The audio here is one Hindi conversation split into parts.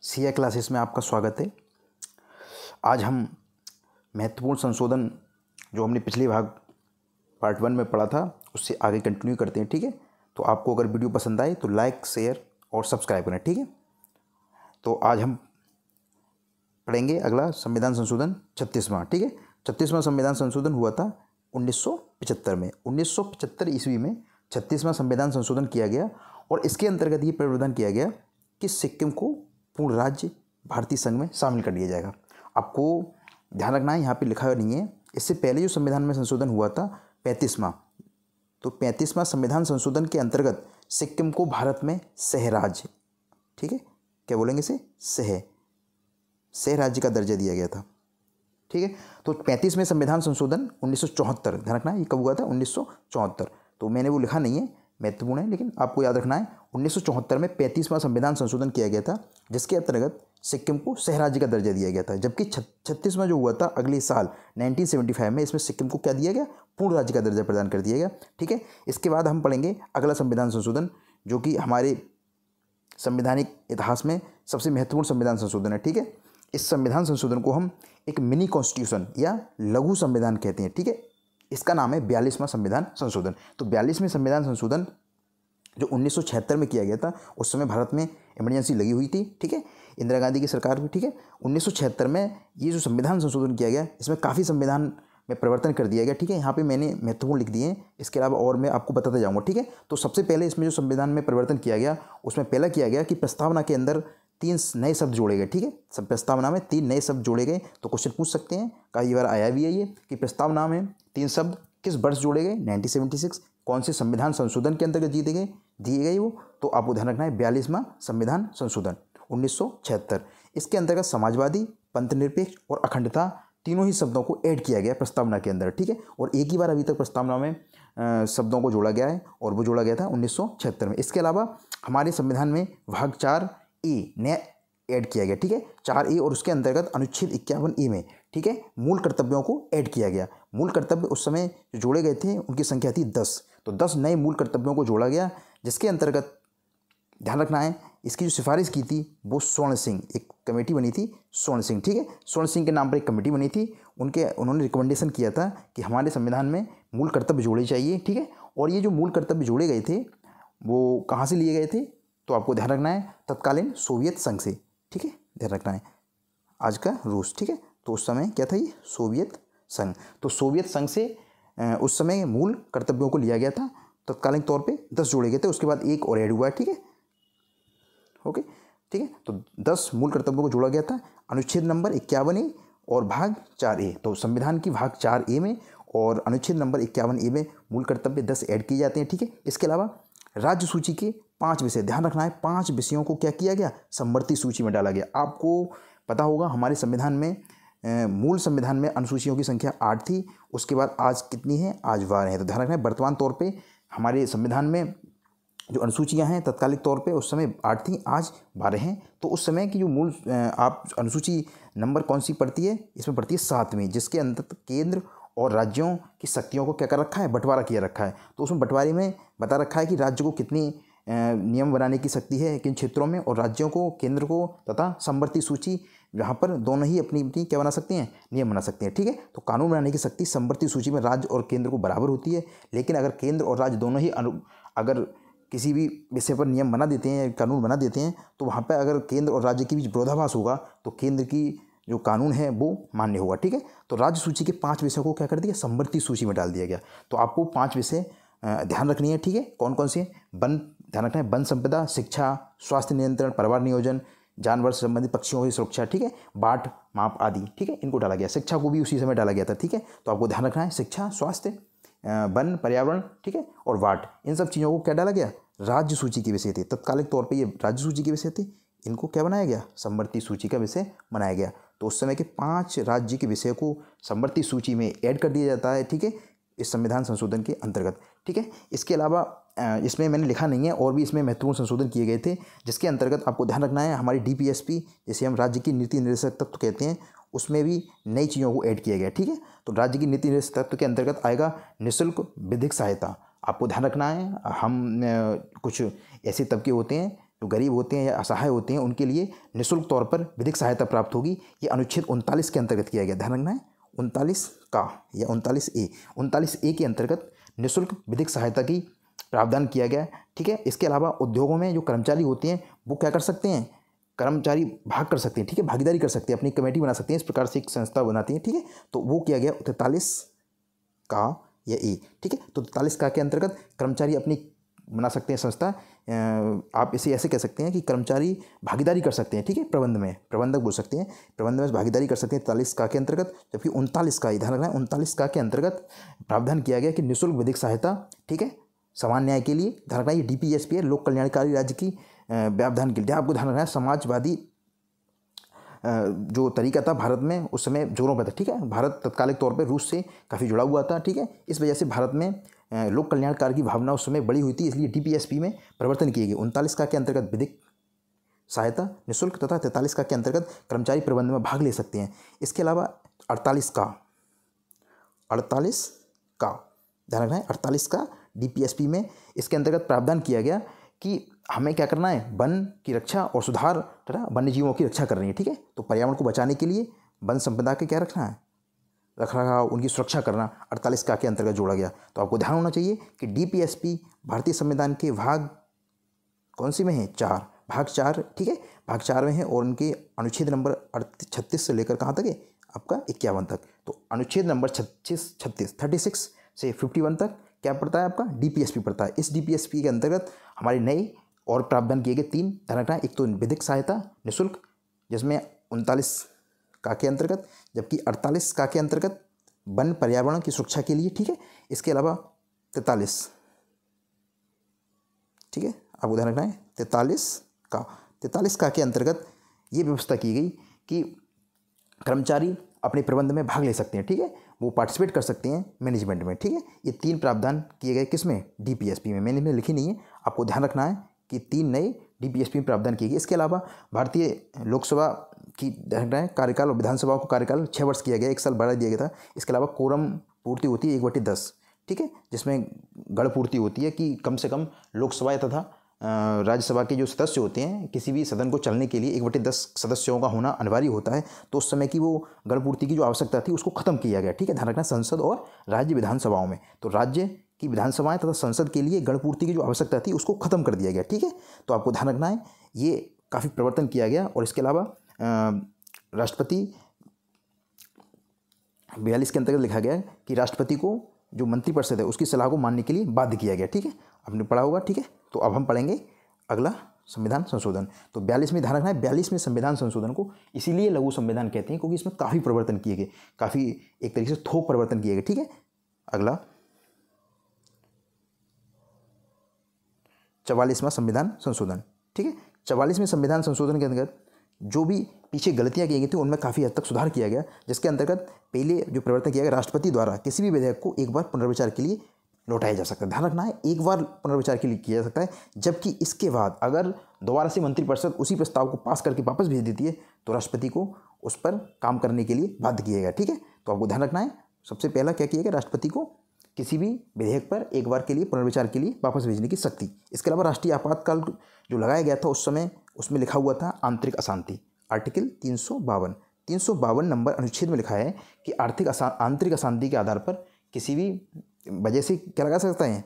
सीए क्लासेस में आपका स्वागत है। आज हम महत्वपूर्ण संशोधन जो हमने पिछले भाग पार्ट 1 में पढ़ा था उससे आगे कंटिन्यू करते हैं। ठीक है, तो आपको अगर वीडियो पसंद आए तो लाइक, शेयर और सब्सक्राइब करें। ठीक है, तो आज हम पढ़ेंगे अगला संविधान संशोधन 36वां। ठीक है, 36वां संविधान संशोधन हुआ था 1975 में। 1975 ईस्वी में 36वां संविधान संशोधन किया गया और इसके अंतर्गत ये प्रावधान किया गया कि सिक्किम को पूर्ण राज्य भारतीय संघ में शामिल कर दिया जाएगा। आपको ध्यान रखना है, यहाँ पे लिखा नहीं है। इससे पहले जो संविधान में संशोधन हुआ था 35वां, तो 35वां संविधान संशोधन के अंतर्गत सिक्किम को भारत में सह राज्य, ठीक है, क्या बोलेंगे इसे, सह राज्य का दर्जा दिया गया था। ठीक है, तो 35वें संविधान संशोधन 1974, ध्यान रखना है ये कब हुआ था, 1974। तो मैंने वो लिखा नहीं है, महत्वपूर्ण है, लेकिन आपको याद रखना है 1974 में 35वां संविधान संशोधन किया गया था जिसके अंतर्गत सिक्किम को सह राज्य का दर्जा दिया गया था। जबकि 36वां जो हुआ था अगले साल 1975 में, इसमें सिक्किम को क्या दिया गया, पूर्ण राज्य का दर्जा प्रदान कर दिया गया। ठीक है, इसके बाद हम पढ़ेंगे अगला संविधान संशोधन जो कि हमारे संवैधानिक इतिहास में सबसे महत्वपूर्ण संविधान संशोधन है। ठीक है, इस संविधान संशोधन को हम एक मिनी कॉन्स्टिट्यूशन या लघु संविधान कहते हैं। ठीक है, इसका नाम है 42वां संविधान संशोधन। तो 42वें संविधान संशोधन जो 1976 में किया गया था, उस समय भारत में इमरजेंसी लगी हुई थी। ठीक है, इंदिरा गांधी की सरकार भी। ठीक है, 1976 में ये जो संविधान संशोधन किया गया, इसमें काफ़ी संविधान में परिवर्तन कर दिया गया। ठीक है, यहाँ पे मैंने महत्वपूर्ण लिख दिए हैं, इसके अलावा और मैं आपको बताता जाऊँगा। ठीक है, तो सबसे पहले इसमें जो संविधान में परिवर्तन किया गया, उसमें पहला किया गया कि प्रस्तावना के अंदर 3 नए शब्द जोड़े गए। ठीक है, सब प्रस्तावना में 3 नए शब्द जोड़े गए। तो क्वेश्चन पूछ सकते हैं, कई बार आया भी है ये, कि प्रस्तावना में 3 शब्द किस वर्ष जोड़े गए, 1976, कौन से संविधान संशोधन के अंतर्गत दिए गए वो, तो आपको ध्यान रखना है 42वां संविधान संशोधन 1976। इसके अंतर्गत समाजवादी, पंथनिरपेक्ष और अखंडता तीनों ही शब्दों को ऐड किया गया प्रस्तावना के अंदर। ठीक है, और एक ही बार अभी तक प्रस्तावना में शब्दों को जोड़ा गया है और वो जोड़ा गया था 1976 में। इसके अलावा हमारे संविधान में भाग 4A नया ऐड किया गया। ठीक है, 4A और उसके अंतर्गत अनुच्छेद 51A में, ठीक है, मूल कर्तव्यों को ऐड किया गया। मूल कर्तव्य उस समय जो जोड़े गए थे उनकी संख्या थी 10, तो 10 नए मूल कर्तव्यों को जोड़ा गया, जिसके अंतर्गत ध्यान रखना है इसकी जो सिफारिश की थी वो स्वर्ण सिंह, एक कमेटी बनी थी स्वर्ण सिंह। ठीक है, स्वर्ण सिंह के नाम पर एक कमेटी बनी थी, उन्होंने रिकमेंडेशन किया था कि हमारे संविधान में मूल कर्तव्य जोड़े चाहिए। ठीक है, और ये जो मूल कर्तव्य जोड़े गए थे वो कहाँ से लिए गए थे, तो आपको ध्यान रखना है तत्कालीन सोवियत संघ से। ठीक है, ध्यान रखना है, आज का रूस। ठीक है, तो उस समय क्या था, ये सोवियत संघ। तो सोवियत संघ से उस समय मूल कर्तव्यों को लिया गया था, तत्कालीन तौर पे 10 जोड़े गए थे, उसके बाद एक और ऐड हुआ है। ठीक है, ओके, ठीक है, तो 10 मूल कर्तव्यों को जोड़ा गया था, अनुच्छेद नंबर 51A और भाग 4A। तो संविधान की भाग 4A में और अनुच्छेद नंबर 51A में मूल कर्तव्य 10 ऐड किए जाते हैं। ठीक है, इसके अलावा राज्य सूची के 5 विषय, ध्यान रखना है 5 विषयों को क्या किया गया, समवर्ती सूची में डाला गया। आपको पता होगा हमारे संविधान में मूल संविधान में अनुसूचियों की संख्या 8 थी, उसके बाद आज कितनी है, आज 12 है। तो ध्यान रखना है वर्तमान तौर पे हमारे संविधान में जो अनुसूचियां हैं तत्कालिक तौर पे उस समय 8 थी, आज 12 हैं। तो उस समय की जो मूल आप अनुसूची नंबर कौन सी पड़ती है, इसमें पड़ती है 7वीं, जिसके अंतर्गत केंद्र और राज्यों की शक्तियों को क्या कर रखा है, बंटवारा किया रखा है। तो उसमें बंटवारे में बता रखा है कि राज्य को कितनी नियम बनाने की शक्ति है किन क्षेत्रों में, और राज्यों को, केंद्र को, तथा समवर्ती सूची जहाँ पर दोनों ही अपनी अपनी क्या बना सकते हैं, नियम बना सकते हैं। ठीक है, तो कानून बनाने की शक्ति समवर्ती सूची में राज्य और केंद्र को बराबर होती है, लेकिन अगर केंद्र और राज्य दोनों ही अगर किसी भी विषय पर नियम बना देते हैं, कानून बना देते हैं, तो वहाँ पर अगर केंद्र और राज्य के बीच विरोधाभास होगा तो केंद्र की जो कानून है वो मान्य होगा। ठीक है, तो राज्य सूची के 5 विषयों को क्या कर दिया, समवर्ती सूची में डाल दिया गया। तो आपको 5 विषय ध्यान रखनी है। ठीक है, कौन कौन से, वन, ध्यान रखना है वन संपदा, शिक्षा, स्वास्थ्य नियंत्रण, परिवार नियोजन, जानवर से संबंधित पक्षियों की सुरक्षा, ठीक है, बाट माप आदि। ठीक है, इनको डाला गया। शिक्षा को भी उसी समय डाला गया था। ठीक है, तो आपको ध्यान रखना है शिक्षा, स्वास्थ्य, वन, पर्यावरण, ठीक है, और वाट, इन सब चीज़ों को क्या डाला गया, राज्य सूची के विषय थे। तत्कालिक तौर पे ये राज्य सूची के विषय थे, इनको क्या बनाया गया, समवर्ती सूची का विषय बनाया गया। तो उस समय के 5 राज्य के विषय को समवर्ती सूची में ऐड कर दिया जाता है। ठीक है, इस संविधान संशोधन के अंतर्गत। ठीक है, इसके अलावा इसमें मैंने लिखा नहीं है, और भी इसमें महत्वपूर्ण संशोधन किए गए थे, जिसके अंतर्गत आपको ध्यान रखना है हमारी DPSP, जिसे हम राज्य की नीति निर्देशक तत्व कहते हैं, उसमें भी नई चीज़ों को ऐड किया गया। ठीक है, तो राज्य की नीति निर्देशक तत्व के अंतर्गत आएगा निःशुल्क विधिक सहायता। आपको ध्यान रखना है, हम कुछ ऐसे तबके होते हैं जो गरीब होते हैं या असहाय होते हैं उनके लिए निःशुल्क तौर पर विधिक सहायता प्राप्त होगी। ये अनुच्छेद 39 के अंतर्गत किया गया, ध्यान रखना है। 39 का या 39A के अंतर्गत निःशुल्क विधिक सहायता की प्रावधान किया गया, ठीक है। इसके अलावा उद्योगों में जो कर्मचारी होते हैं वो क्या कर सकते हैं, कर्मचारी भाग कर सकते हैं, ठीक है, भागीदारी कर सकते हैं, अपनी कमेटी बना सकते हैं, इस प्रकार से एक संस्था बनाती है, ठीक है। तो वो किया गया 43 का या ए, ठीक है। तो 43 का के अंतर्गत कर्मचारी अपनी बना सकते हैं संस्था। आप इसे ऐसे कह सकते हैं कि कर्मचारी भागीदारी कर सकते हैं, ठीक है, प्रबंध में, प्रबंधक बोल सकते हैं, प्रबंध में भागीदारी कर सकते हैं 43 का के अंतर्गत। जबकि 39 का, ध्यान रखना है, 39 का के अंतर्गत प्रावधान किया गया कि निःशुल्क विधिक सहायता, ठीक है, समान न्याय के लिए, ध्यान रखना, ये DPSP है, लोक कल्याणकारी राज्य की व्यवधान के लिए। आपको ध्यान रखना है, समाजवादी जो तरीका था भारत में उस समय जोरों पर था, ठीक है। भारत तत्कालिक तौर पर रूस से काफ़ी जुड़ा हुआ था, ठीक है। इस वजह से भारत में लोक कल्याणकार की भावना उस समय बड़ी हुई थी, इसलिए DPSP में परिवर्तन किए गए। 39 का के अंतर्गत विधिक सहायता निःशुल्क तथा 43 का के अंतर्गत कर्मचारी प्रबंध में भाग ले सकते हैं। इसके अलावा 48 का ध्यान रखना है, 48 का DPSP में इसके अंतर्गत प्रावधान किया गया कि हमें क्या करना है, वन की रक्षा और सुधार तथा वन्य जीवों की रक्षा करनी है, ठीक है। तो पर्यावरण को बचाने के लिए वन संपदा के क्या रखना है, रखरखाव, उनकी सुरक्षा करना 48 का के अंतर्गत जोड़ा गया। तो आपको ध्यान होना चाहिए कि DPSP भारतीय संविधान के भाग कौन सी में है, 4, भाग 4, ठीक है, भाग 4 में है। और उनके अनुच्छेद नंबर 36 से लेकर कहाँ तक है, आपका 51 तक। तो अनुच्छेद नंबर 36 से 51 तक क्या पड़ता है, आपका DPSP पड़ता है। इस DPSP के अंतर्गत हमारे नए और प्रावधान किए गए 3, ध्यान रखना है। एक तो विधिक सहायता निःशुल्क, जिसमें 39 का के अंतर्गत, जबकि 48 का के अंतर्गत वन पर्यावरण की सुरक्षा के लिए, ठीक है। इसके अलावा 43, ठीक है, आपको ध्यान रखना है, 43 का के अंतर्गत ये व्यवस्था की गई कि कर्मचारी अपने प्रबंध में भाग ले सकते हैं, ठीक है, वो पार्टिसिपेट कर सकते हैं मैनेजमेंट में, ठीक है। ये 3 प्रावधान किए गए किसमें, DPSP में। मैंने लिखी नहीं है, आपको ध्यान रखना है कि 3 नए DPSP में प्रावधान किए गए। इसके अलावा भारतीय लोकसभा की कार्यकाल और विधानसभा को कार्यकाल 6 वर्ष किया गया, 1 साल बढ़ा दिया गया था। इसके अलावा कोरम पूर्ति होती है 1/10, ठीक है, जिसमें गढ़ पूर्ति होती है कि कम से कम लोकसभा तथा राज्यसभा के जो सदस्य होते हैं, किसी भी सदन को चलने के लिए 1/10 सदस्यों का होना अनिवार्य होता है। तो उस समय की वो गणपूर्ति की जो आवश्यकता थी उसको खत्म किया गया, ठीक है। ध्यान रखना, संसद और राज्य विधानसभाओं में, तो राज्य की विधानसभाएं तथा संसद के लिए गणपूर्ति की जो आवश्यकता थी उसको खत्म कर दिया गया, ठीक है। तो आपको ध्यान रखना है, ये काफ़ी परिवर्तन किया गया। और इसके अलावा राष्ट्रपति 42 के अंतर्गत लिखा गया है कि राष्ट्रपति को जो मंत्रिपरिषद है उसकी सलाह को मानने के लिए बाध्य किया गया, ठीक है। आपने पढ़ा होगा, ठीक है। तो अब हम पढ़ेंगे अगला संविधान संशोधन। तो 42 में ध्यान रखना है, 42वें संविधान संशोधन को इसीलिए लघु संविधान कहते हैं क्योंकि इसमें काफ़ी परिवर्तन किए गए, काफ़ी एक तरीके से थोक परिवर्तन किए गए, ठीक है। अगला 44वां संविधान संशोधन, ठीक है। 44वें संविधान संशोधन के अंतर्गत जो भी पीछे गलतियां की गई थी उनमें काफ़ी हद तक सुधार किया गया, जिसके अंतर्गत पहले जो परिवर्तन किया गया, राष्ट्रपति द्वारा किसी भी विधेयक को एक बार पुनर्विचार के लिए लौटाया जा सकता है। ध्यान रखना है, एक बार पुनर्विचार के लिए किया जा सकता है, जबकि इसके बाद अगर दोबारा से मंत्रिपरिषद उसी प्रस्ताव को पास करके वापस भेज देती है तो राष्ट्रपति को उस पर काम करने के लिए बाध्य किया गया, ठीक है। तो आपको ध्यान रखना है, सबसे पहला क्या किया गया, राष्ट्रपति को किसी भी विधेयक पर एक बार के लिए पुनर्विचार के लिए वापस भेजने की शक्ति। इसके अलावा राष्ट्रीय आपातकाल जो लगाया गया था उस समय उसमें लिखा हुआ था आंतरिक अशांति, आर्टिकल 352 नंबर अनुच्छेद में लिखा है कि आंतरिक अशांति के आधार पर किसी भी वजह से क्या लगा सकता है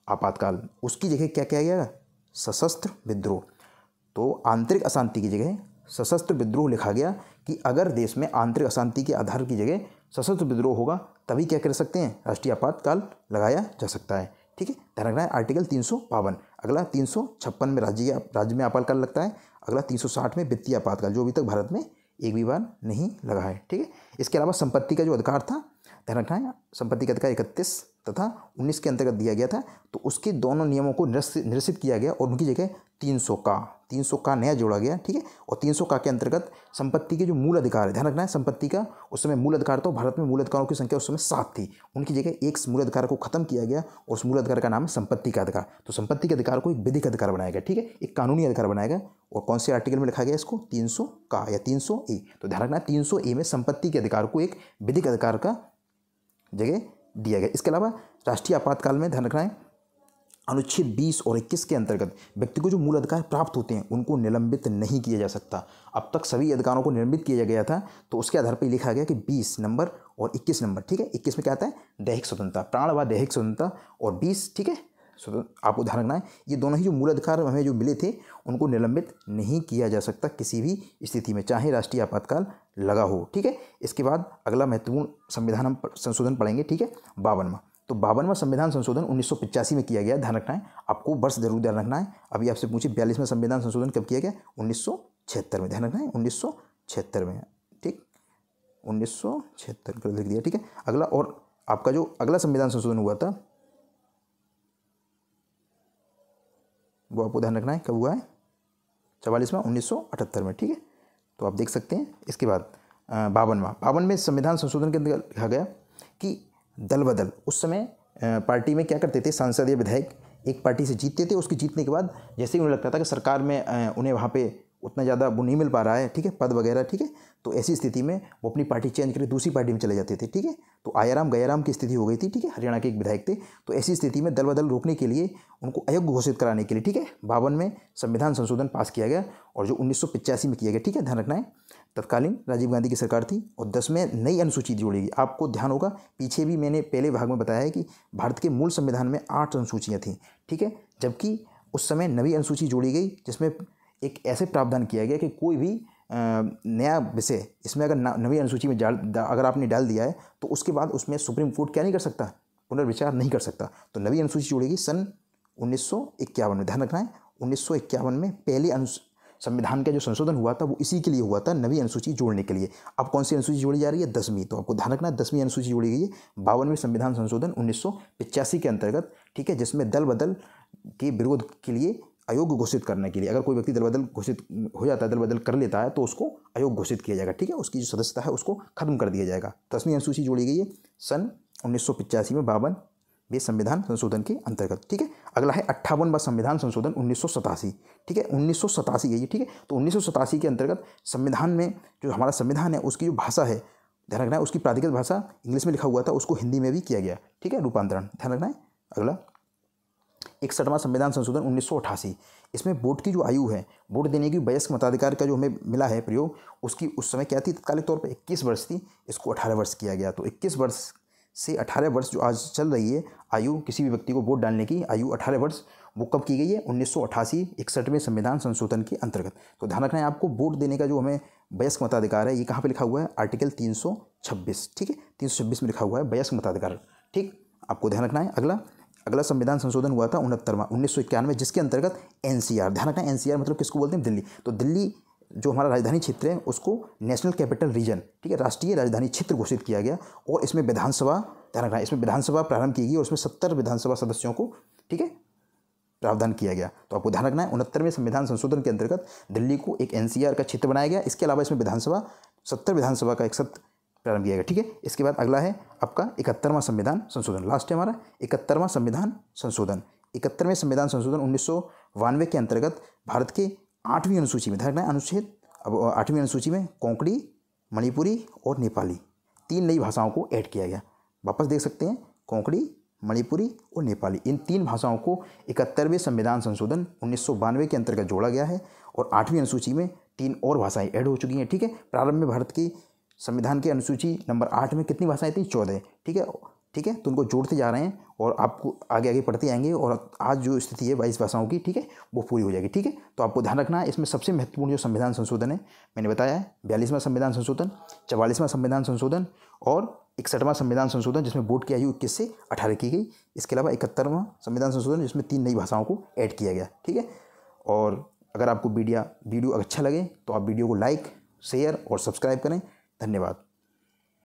आपातकाल, उसकी जगह क्या किया गया, सशस्त्र विद्रोह। तो आंतरिक अशांति की जगह सशस्त्र विद्रोह लिखा गया कि अगर देश में आंतरिक अशांति के आधार की जगह सशस्त्र विद्रोह होगा तभी क्या कर सकते हैं, राष्ट्रीय आपातकाल लगाया जा सकता है, ठीक है। ध्यान रखना है, आर्टिकल 352। अगला 356 में राज्य में आपातकाल लगता है। अगला 360 में वित्तीय आपातकाल, जो अभी तक भारत में एक भी बार नहीं लगा है, ठीक है। इसके अलावा संपत्ति का जो अधिकार था, ध्यान रखना है, संपत्ति का अधिकार 31 तथा 19 के अंतर्गत दिया गया था। तो उसके दोनों नियमों को निरसित किया गया और उनकी जगह 300 का नया जोड़ा गया, ठीक है। और 300 का के अंतर्गत संपत्ति के जो मूल अधिकार है, ध्यान रखना है, संपत्ति का उस समय मूल अधिकार तो भारत में मूल अधिकारों की संख्या उस समय 7 थी, उनकी जगह एक मूल अधिकार को खत्म किया गया और उस मूल अधिकार का नाम है संपत्ति का अधिकार। तो संपत्ति के अधिकार को एक विधिक अधिकार बनाया गया, ठीक है, एक कानूनी अधिकार बनाया गया। और कौन से आर्टिकल में लिखा गया इसको, 300 का या 300A। तो ध्यान रखना है, 300A में संपत्ति के अधिकार को एक विधिक अधिकार का जगह दिया गया। इसके अलावा राष्ट्रीय आपातकाल में ध्यान रखना है, अनुच्छेद 20 और 21 के अंतर्गत व्यक्ति को जो मूल अधिकार प्राप्त होते हैं उनको निलंबित नहीं किया जा सकता। अब तक सभी अधिकारों को निलंबित किया गया था, तो उसके आधार पर लिखा गया कि 20 नंबर और 21 नंबर, ठीक है। 21 में क्या आता है, दैहिक स्वतंत्रता, प्राण व दैहिक स्वतंत्रता, और 20, ठीक है, आपको ध्यान रखना है, ये दोनों ही जो मूल अधिकार हमें जो मिले थे उनको निलंबित नहीं किया जा सकता किसी भी स्थिति में, चाहे राष्ट्रीय आपातकाल लगा हो, ठीक है। इसके बाद अगला महत्वपूर्ण संविधान हम संशोधन पढ़ेंगे, ठीक है, 52वां। तो 52वां संविधान संशोधन 1985 में किया गया, ध्यान रखना है, आपको वर्ष जरूर ध्यान रखना है। अभी आपसे पूछे 42वां संविधान संशोधन कब किया गया, 1976 में, ध्यान रखना है, 1976 में, ठीक, 1976 कर लिख दिया, ठीक है। अगला, और आपका जो अगला संविधान संशोधन हुआ था वो आपको ध्यान रखना है कब हुआ है, 44वां 1978 में, ठीक है। तो आप देख सकते हैं। इसके बाद 52वां में संविधान संशोधन के अंदर लिखा गया कि दल बदल, उस समय पार्टी में क्या करते थे, सांसद या विधायक एक पार्टी से जीतते थे, उसके जीतने के बाद जैसे ही उन्हें लगता था कि सरकार में उन्हें वहाँ पे उतना ज़्यादा वो नहीं मिल पा रहा है, ठीक है, पद वगैरह, ठीक है, तो ऐसी स्थिति में वो अपनी पार्टी चेंज करके दूसरी पार्टी में चले जाते थे, ठीक है। तो आयाराम गयाराम की स्थिति हो गई थी, ठीक है, हरियाणा के एक विधायक थे। तो ऐसी स्थिति में दल बदल रोकने के लिए, उनको अयोग्य घोषित कराने के लिए, ठीक है, 52 में संविधान संशोधन पास किया गया, और जो 1985 में किया गया, ठीक है, ध्यान रखना है। तत्कालीन राजीव गांधी की सरकार थी, और 10 में नई अनुसूची जोड़ी गई। आपको ध्यान होगा, पीछे भी मैंने पहले भाग में बताया है कि भारत के मूल संविधान में 8 अनुसूचियाँ थीं, ठीक है, जबकि उस समय नवी अनुसूची जोड़ी गई जिसमें एक ऐसे प्रावधान किया गया कि कोई भी नया विषय इसमें अगर नवी अनुसूची में अगर आपने डाल दिया है तो उसके बाद उसमें सुप्रीम कोर्ट क्या नहीं कर सकता, पुनर्विचार नहीं कर सकता। तो नवी अनुसूची जोड़ेगी सन 1951 में, ध्यान रखना है, 1951 में पहले संविधान का जो संशोधन हुआ था वो इसी के लिए हुआ था, नवी अनुसूची जोड़ने के लिए। अब कौन सी अनुसूची जोड़ी जा रही है, 10वीं। तो आपको ध्यान रखना है 10वीं अनुसूची जोड़ी गई है 52वें संविधान संशोधन 1985 के अंतर्गत, ठीक है, जिसमें दल बदल के विरोध के लिए अयोग्य घोषित करने के लिए, अगर कोई व्यक्ति दल बदल घोषित हो जाता है, दल बदल कर लेता है, तो उसको अयोग्य घोषित किया जाएगा, ठीक है, उसकी जो सदस्यता है उसको खत्म कर दिया जाएगा। 10वीं अनुसूची जोड़ी गई है सन 1985 में 52वें संविधान संशोधन के अंतर्गत, ठीक है। अगला है 58वां संविधान संशोधन 1987, ठीक है, 1987 है ये, ठीक है। तो 1987 के अंतर्गत संविधान में जो हमारा संविधान है उसकी जो भाषा है, ध्यान रखना है, उसकी प्राधिकृत भाषा इंग्लिश में लिखा हुआ था, उसको हिंदी में भी किया गया, ठीक है, रूपांतरण, ध्यान रखना है। अगला 61वां संविधान संशोधन 1988, इसमें वोट की जो आयु है, वोट देने की वयस्क मताधिकार का जो हमें मिला है प्रयोग, उसकी उस समय क्या थी, तत्कालिक तौर पर 21 वर्ष थी, इसको 18 वर्ष किया गया। तो 21 वर्ष से 18 वर्ष जो आज चल रही है आयु, किसी भी व्यक्ति को वोट डालने की आयु 18 वर्ष, वो कब की गई है, 1988 61वें संविधान संशोधन के अंतर्गत। तो ध्यान रखना है आपको, वोट देने का जो हमें वयस्क मताधिकार है, ये कहाँ पे लिखा हुआ है, आर्टिकल 326, ठीक है, 326 में लिखा हुआ है वयस्क मताधिकार, ठीक, आपको ध्यान रखना है। अगला संविधान संशोधन हुआ था 69वां 1991, जिसके अंतर्गत एनसीआर, ध्यान रखना है, एनसीआर मतलब किसको बोलते हैं, दिल्ली। तो दिल्ली जो हमारा राजधानी क्षेत्र है उसको नेशनल कैपिटल रीजन, ठीक है, राष्ट्रीय राजधानी क्षेत्र घोषित किया गया, और इसमें विधानसभा, ध्यान रखना है, इसमें विधानसभा प्रारंभ की गई और उसमें 70 विधानसभा सदस्यों को, ठीक है, प्रावधान किया गया। तो आपको ध्यान रखना है 69वें संविधान संशोधन के अंतर्गत दिल्ली को एक एनसीआर का क्षेत्र बनाया गया। इसके अलावा इसमें विधानसभा 70 विधानसभा का एक सत्र प्रारंभ किया गया, ठीक है। इसके बाद अगला है आपका 71वां संविधान संशोधन, लास्ट है हमारा 71वां संविधान संशोधन। 71वें संविधान संशोधन 1992 के अंतर्गत भारत के 8वीं अनुसूची में, ध्यान रखना है, अनुच्छेद, अब 8वीं अनुसूची में कोंकणी, मणिपुरी और नेपाली 3 नई भाषाओं को ऐड किया गया। वापस देख सकते हैं, कोंकणी, मणिपुरी और नेपाली, इन 3 भाषाओं को 71वें संविधान संशोधन 1992 के अंतर्गत जोड़ा गया है, और 8वीं अनुसूची में 3 और भाषाएं ऐड हो चुकी हैं, ठीक है। प्रारंभ में भारत की संविधान की अनुसूची नंबर 8 में कितनी भाषाएं थी, 14, ठीक है, ठीक है, तो उनको जोड़ते जा रहे हैं और आपको आगे आगे पढ़ते आएंगे, और आज जो स्थिति है 22 भाषाओं की, ठीक है, वो पूरी हो जाएगी, ठीक है। तो आपको ध्यान रखना है, इसमें सबसे महत्वपूर्ण जो संविधान संशोधन है मैंने बताया है 42वां संविधान संशोधन, 44वां संविधान संशोधन और 61वां संविधान संशोधन, जिसमें वोट की आयु 21 से 18 की गई। इसके अलावा 71वां संविधान संशोधन, जिसमें 3 नई भाषाओं को ऐड किया गया, ठीक है। और अगर आपको वीडियो अच्छा लगे तो आप वीडियो को लाइक, शेयर और सब्सक्राइब करें। धन्यवाद।